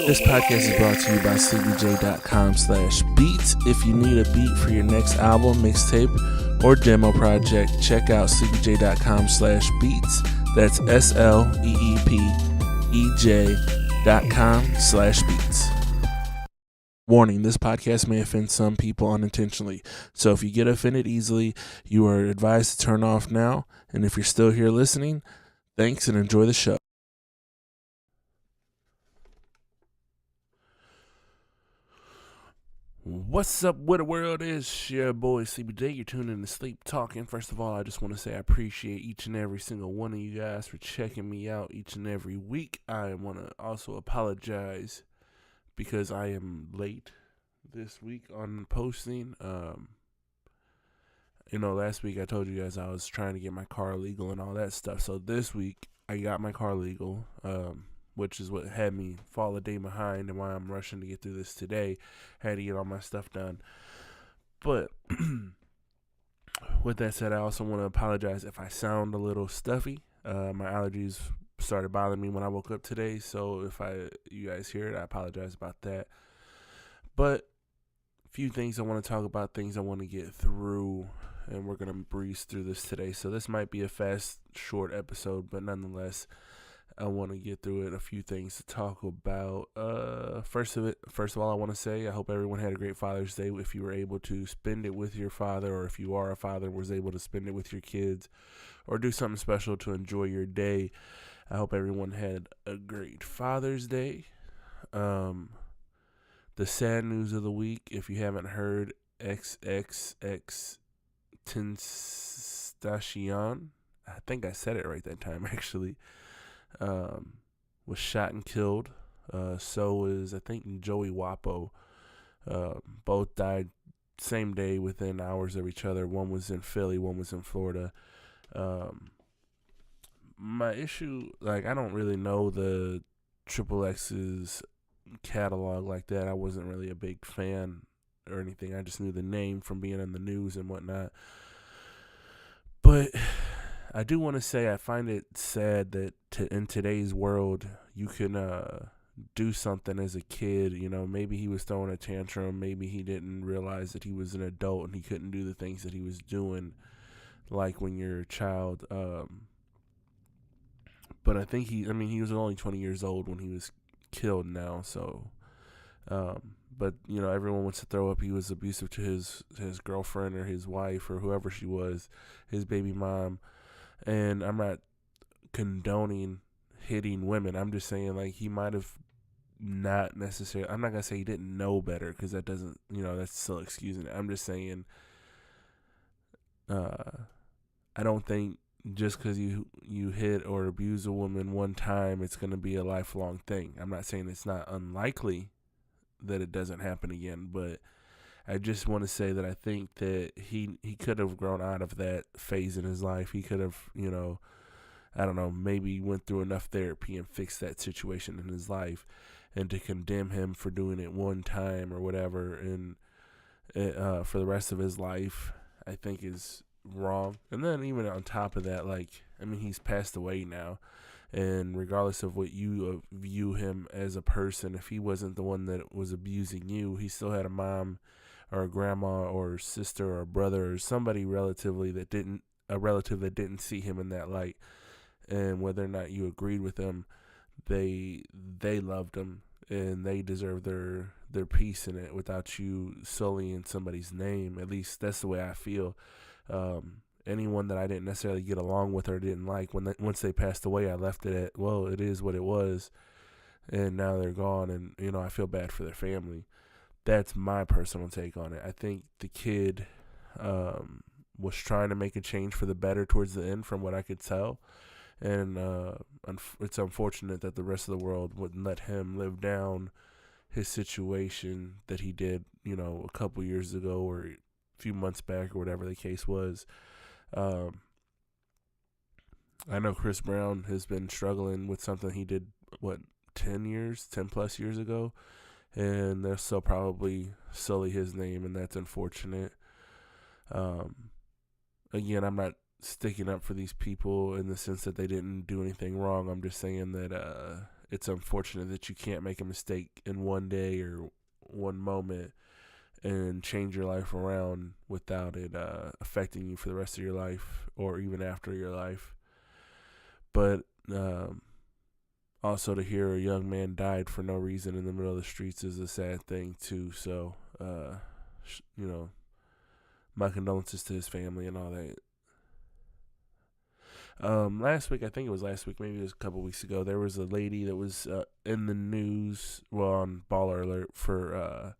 This podcast is brought to you by sleepyj.com/beats. If you need a beat for your next album, mixtape, or demo project, check out sleepyj.com/beats. That's SLEEPEJ.com/beats. Warning, this podcast may offend some people unintentionally. So if you get offended easily, you are advised to turn off now. And if you're still here listening, thanks and enjoy the show. What's up, what the world is? Your boy CBJ. You're tuning in to Sleep Talkin. First of all, I just want to say I appreciate each and every single one of you guys for checking me out each and every week. I want to also apologize because I am late this week on posting. Last week I told you guys I was trying to get my car legal and all that stuff. So this week I got my car legal, which is what had me fall a day behind and why I'm rushing to get through this today. Had to get all my stuff done. But with that said, I also want to apologize if I sound a little stuffy. My allergies started bothering me when I woke up today, so if you guys hear it, I apologize about that. But a few things I want to talk about, things I want to get through, and we're going to breeze through this today. So this might be a fast, short episode, but nonetheless, I want to get through it. A few things to talk about. First of all, I want to say I hope everyone had a great Father's Day. If you were able to spend it with your father, or if you are a father and was able to spend it with your kids, or do something special to enjoy your day, I hope everyone had a great Father's Day. The sad news of the week, if you haven't heard, XXXtenstation, I think I said it right that time actually, was shot and killed. So is, I think, Joey Wapo. Both died same day within hours of each other. One was in Philly, one was in Florida. My issue, I don't really know the XXX's catalog like that. I wasn't really a big fan or anything. I just knew the name from being in the news and whatnot. But I do want to say I find it sad that in today's world you can do something as a kid. Maybe he was throwing a tantrum. Maybe he didn't realize that he was an adult and he couldn't do the things that he was doing like when you're a child. But I think he was only 20 years old when he was killed now. So, but everyone wants to throw up he was abusive to his girlfriend or his wife or whoever she was, his baby mom. And I'm not condoning hitting women. I'm just saying, he might have not necessarily. I'm not going to say he didn't know better, because that doesn't, that's still excusing it. I'm just saying, I don't think just because you hit or abuse a woman one time, it's going to be a lifelong thing. I'm not saying it's not unlikely that it doesn't happen again, but I just want to say that I think that he could have grown out of that phase in his life. He could have, I don't know, maybe went through enough therapy and fixed that situation in his life. And to condemn him for doing it one time or whatever and for the rest of his life, I think is wrong. And then even on top of that, he's passed away now. And regardless of what you view him as a person, if he wasn't the one that was abusing you, he still had a mom or a grandma or a sister or a brother or somebody relative that didn't see him in that light. And whether or not you agreed with them, they loved him and they deserve their piece in it without you sullying somebody's name. At least that's the way I feel. Anyone that I didn't necessarily get along with or didn't like, once they passed away, I left it at, well, it is what it was, and now they're gone, and I feel bad for their family. That's my personal take on it. I think the kid was trying to make a change for the better towards the end, from what I could tell, and it's unfortunate that the rest of the world wouldn't let him live down his situation that he did, a couple years ago or a few months back or whatever the case was. I know Chris Brown has been struggling with something he did, 10 plus years ago, and they'll still probably sully his name, and that's unfortunate. Again, I'm not sticking up for these people in the sense that they didn't do anything wrong. I'm just saying that it's unfortunate that you can't make a mistake in one day or one moment and change your life around without it affecting you for the rest of your life or even after your life. But also to hear a young man died for no reason in the middle of the streets is a sad thing too. So, my condolences to his family and all that. Last week, I think it was last week, maybe it was a couple weeks ago, there was a lady that was in the news, well, on Baller Alert for,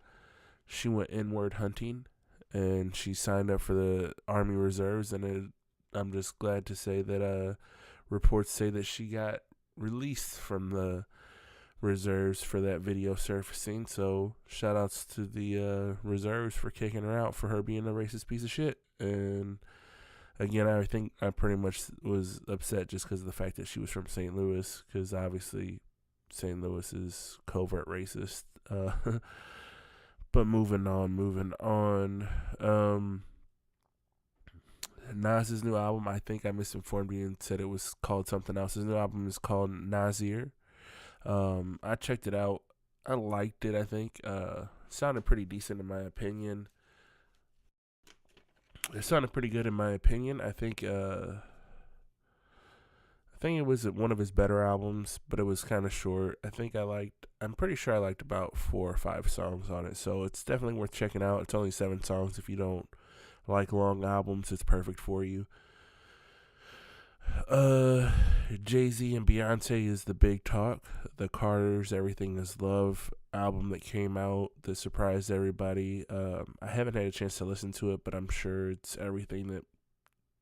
she went inward hunting, and she signed up for the Army Reserves, and I'm just glad to say that reports say that she got released from the reserves for that video surfacing, so shout outs to the reserves for kicking her out for her being a racist piece of shit. And again, I think I pretty much was upset just because of the fact that she was from St. Louis, because obviously St. Louis is covert racist. But moving on. Nas's new album, I think I misinformed you and said it was called something else. His new album is called Nassir. I checked it out. I liked it, I think. Sounded pretty decent in my opinion. It sounded pretty good in my opinion. I think it was one of his better albums, but it was kind of short. I'm pretty sure I liked about 4 or 5 songs on it, so it's definitely worth checking out. It's only 7 songs. If you don't like long albums, it's perfect for you. Jay-Z and Beyonce is the big talk. The Carters, Everything Is Love album that came out that surprised everybody. I haven't had a chance to listen to it, but I'm sure it's everything that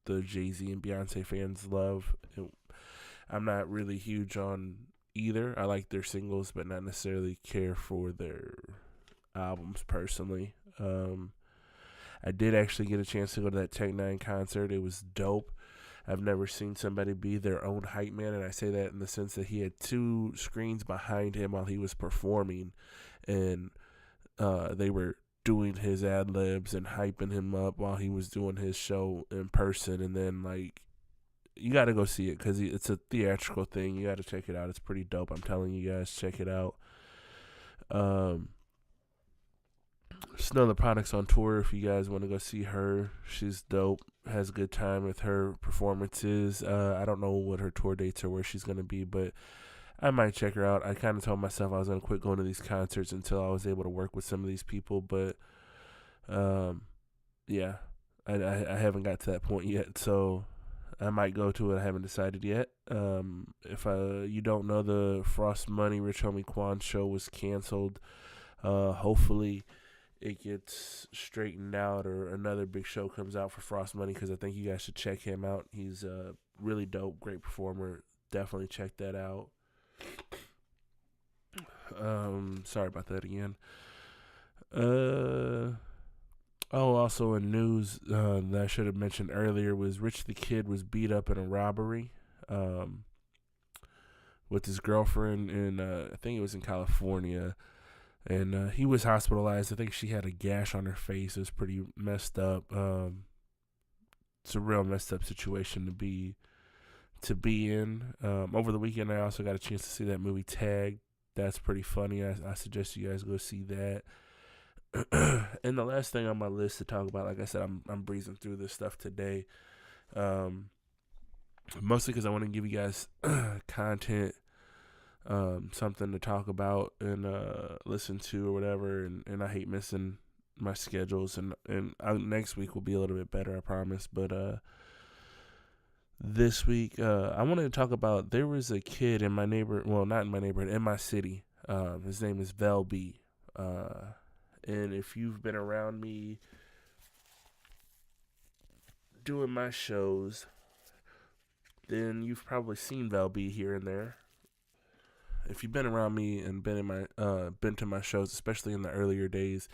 the Jay-Z and Beyonce fans love. I'm not really huge on either. I like their singles, but not necessarily care for their albums personally. I did actually get a chance to go to that Tech Nine concert. It was dope. I've never seen somebody be their own hype man, and I say that in the sense that he had 2 screens behind him while he was performing, and they were doing his ad libs and hyping him up while he was doing his show in person. And then, like, you got to go see it because it's a theatrical thing. You got to check it out. It's pretty dope. I'm telling you guys, check it out. Snow the Product's on tour if you guys want to go see her. She's dope. Has a good time with her performances. I don't know what her tour dates or where she's going to be, but I might check her out. I kind of told myself I was going to quit going to these concerts until I was able to work with some of these people, but yeah, I haven't got to that point yet, so I might go to it. I haven't decided yet. If you don't know, the Frost Money Rich Homie Quan show was canceled. Hopefully it gets straightened out or another big show comes out for Frost Money, because I think you guys should check him out. He's really dope, great performer. Definitely check that out. Sorry about that again. Also in news that I should have mentioned earlier was Rich the Kid was beat up in a robbery with his girlfriend in, I think it was in California. And he was hospitalized. I think she had a gash on her face. It was pretty messed up. It's a real messed up situation to be in. Over the weekend, I also got a chance to see that movie Tag. That's pretty funny. I suggest you guys go see that. And the last thing on my list to talk about, like I said, I'm breezing through this stuff today. Mostly because I want to give you guys content. Something to talk about and listen to or whatever, and I hate missing my schedules, and next week will be a little bit better, I promise. But this week I wanted to talk about, there was a kid in my neighborhood, well, not in my neighborhood, in my city. His name is Vel B. And if you've been around me doing my shows, then you've probably seen Vel B here and there. If you've been around me and been to my shows, especially in the earlier days,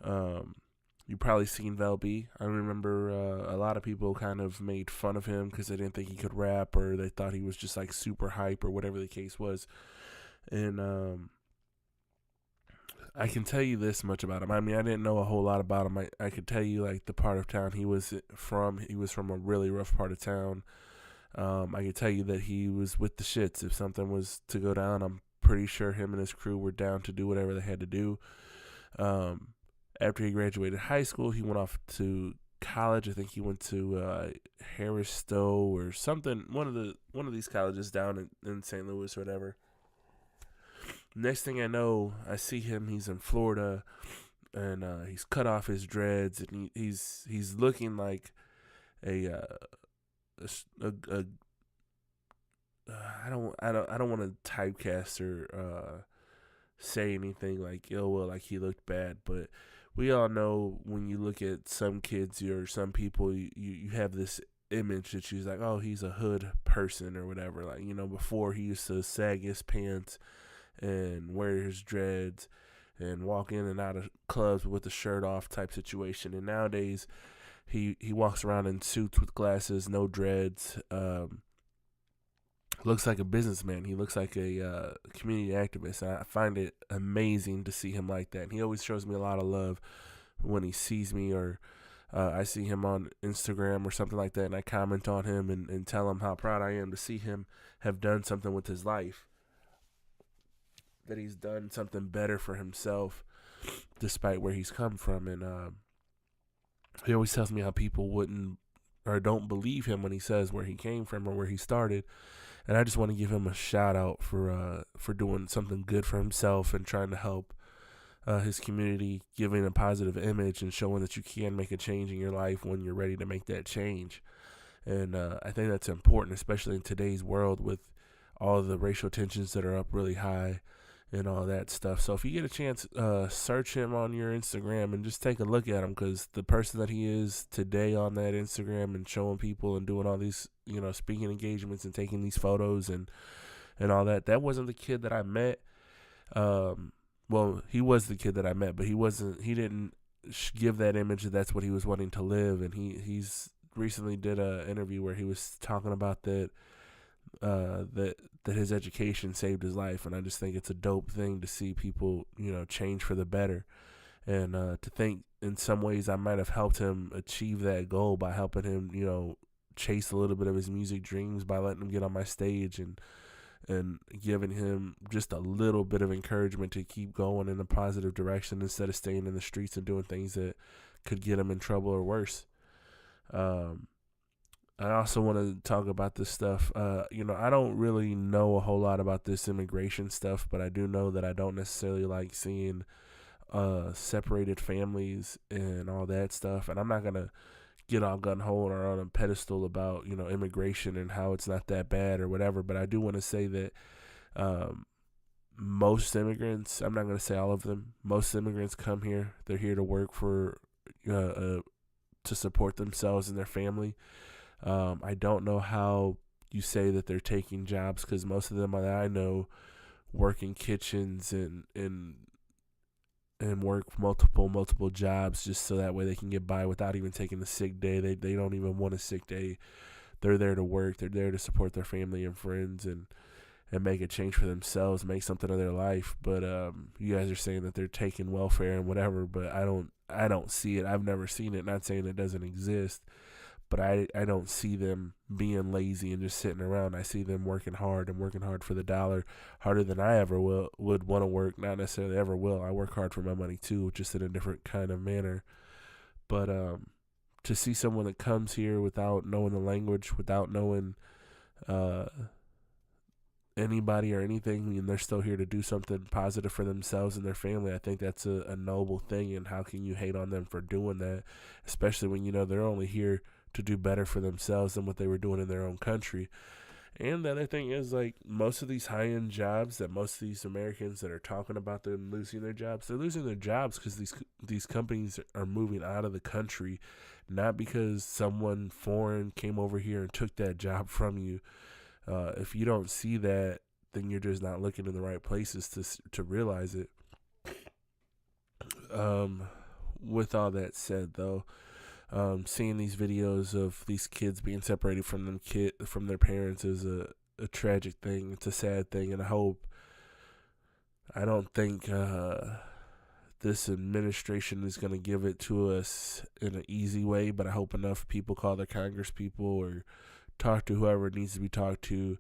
you probably seen Vel B. I remember a lot of people kind of made fun of him because they didn't think he could rap, or they thought he was just like super hype or whatever the case was. And I can tell you this much about him. I mean, I didn't know a whole lot about him. I could tell you like the part of town he was from. He was from a really rough part of town. I could tell you that he was with the shits. If something was to go down, I'm pretty sure him and his crew were down to do whatever they had to do. Um, After he graduated high school, he went off to college. I think he went to Harris Stowe or something. One of these colleges down in St. Louis or whatever. Next thing I know, I see him. He's in Florida, and he's cut off his dreads, and he's looking like a I don't want to typecast or say anything like like he looked bad, but we all know when you look at some kids or some people, you have this image that she's like, oh, he's a hood person or whatever. Like, before he used to sag his pants and wear his dreads and walk in and out of clubs with the shirt off type situation. And nowadays, he walks around in suits with glasses, no dreads. Looks like a businessman. He looks like a community activist. I find it amazing to see him like that. And he always shows me a lot of love when he sees me, or I see him on Instagram or something like that, and I comment on him and tell him how proud I am to see him have done something with his life, that he's done something better for himself despite where he's come from. And he always tells me how people wouldn't or don't believe him when he says where he came from or where he started. And I just want to give him a shout out for doing something good for himself and trying to help his community, giving a positive image and showing that you can make a change in your life when you're ready to make that change. And I think that's important, especially in today's world with all the racial tensions that are up really high and all that stuff. So if you get a chance, search him on your Instagram and just take a look at him, because the person that he is today on that Instagram and showing people and doing all these, speaking engagements and taking these photos and all that, that wasn't the kid that I met. Well, he was the kid that I met, but he didn't give that image that that's what he was wanting to live. And he's recently did a interview where he was talking about that his education saved his life. And I just think it's a dope thing to see people, change for the better. And to think in some ways I might have helped him achieve that goal by helping him, chase a little bit of his music dreams by letting him get on my stage and giving him just a little bit of encouragement to keep going in a positive direction instead of staying in the streets and doing things that could get him in trouble or worse. I also want to talk about this stuff. I don't really know a whole lot about this immigration stuff, but I do know that I don't necessarily like seeing separated families and all that stuff. And I'm not going to get all gun-ho or on a pedestal about, immigration and how it's not that bad or whatever. But I do want to say that most immigrants, I'm not going to say all of them, most immigrants come here. They're here to work for, to support themselves and their family. I don't know how you say that they're taking jobs, because most of them that I know work in kitchens and work multiple jobs just so that way they can get by without even taking a sick day. They don't even want a sick day. They're there to work. They're there to support their family and friends and make a change for themselves, make something of their life. But you guys are saying that they're taking welfare and whatever, but I don't see it. I've never seen it. Not saying it doesn't exist, but I don't see them being lazy and just sitting around. I see them working hard for the dollar, harder than I ever would want to work. Not necessarily ever will. I work hard for my money too, just in a different kind of manner. But to see someone that comes here without knowing the language, without knowing anybody or anything, and they're still here to do something positive for themselves and their family, I think that's a noble thing. And how can you hate on them for doing that, especially when they're only here to do better for themselves than what they were doing in their own country. And the other thing is, like, most of these high-end jobs that most of these Americans that are talking about them losing their jobs, they're losing their jobs because these companies are moving out of the country, not because someone foreign came over here and took that job from you. If you don't see that, then you're just not looking in the right places to realize it. With all that said, though, seeing these videos of these kids being separated from their parents is a tragic thing. It's a sad thing, and I don't think this administration is going to give it to us in an easy way, but I hope enough people call their Congress people or talk to whoever needs to be talked to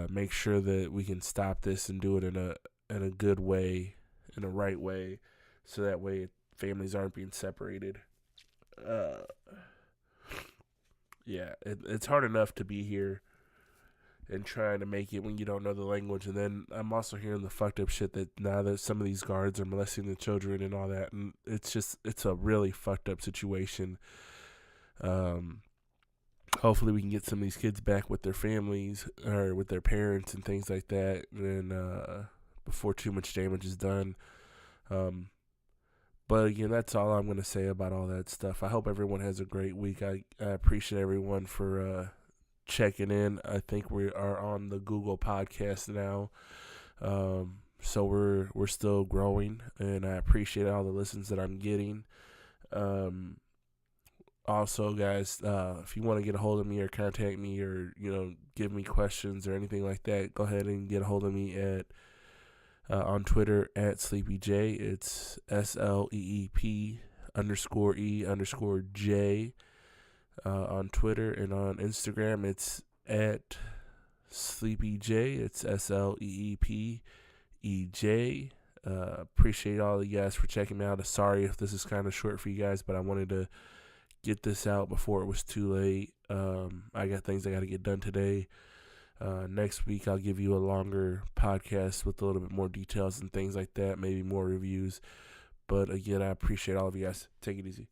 make sure that we can stop this and do it in a good way, in a right way, so that way families aren't being separated. It's hard enough to be here and trying to make it when you don't know the language. And then I'm also hearing the fucked up shit that now that some of these guards are molesting the children and all that. And it's a really fucked up situation. Hopefully we can get some of these kids back with their families or with their parents and things like that. And before too much damage is done. But again, that's all I'm going to say about all that stuff. I hope everyone has a great week. I appreciate everyone for checking in. I think we are on the Google Podcast now. So we're still growing, and I appreciate all the listens that I'm getting. Also, guys, if you want to get a hold of me or contact me or, give me questions or anything like that, go ahead and get a hold of me at on Twitter at SleepyJ. It's SLEEP_E_J on Twitter, and on Instagram it's at SleepyJ. It's SLEEPEJ. Appreciate all of you guys for checking me out. Sorry if this is kind of short for you guys, but I wanted to get this out before it was too late. I got things I got to get done today. Next week I'll give you a longer podcast with a little bit more details and things like that, maybe more reviews. But again, I appreciate all of you guys. Take it easy.